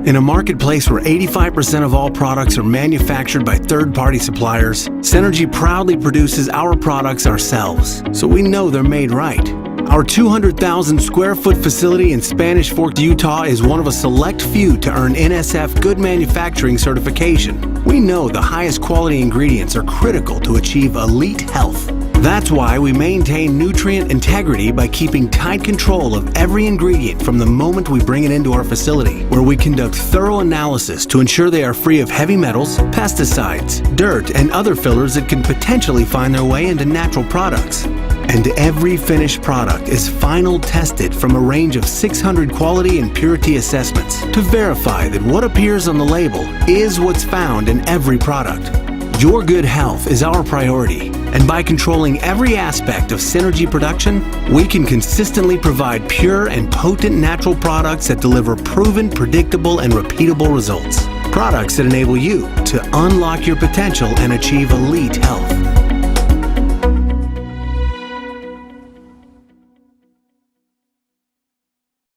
In a marketplace where 85% of all products are manufactured by third-party suppliers, Synergy proudly produces our products ourselves, so we know they're made right. Our 200,000 square foot facility in Spanish Fork, Utah is one of a select few to earn NSF Good Manufacturing certification. We know the highest quality ingredients are critical to achieve elite health. That's why we maintain nutrient integrity by keeping tight control of every ingredient from the moment we bring it into our facility, where we conduct thorough analysis to ensure they are free of heavy metals, pesticides, dirt, and other fillers that can potentially find their way into natural products. And every finished product is final tested from a range of 600 quality and purity assessments to verify that what appears on the label is what's found in every product. Your good health is our priority, and by controlling every aspect of Synergy production, we can consistently provide pure and potent natural products that deliver proven, predictable, and repeatable results. Products that enable you to unlock your potential and achieve elite health.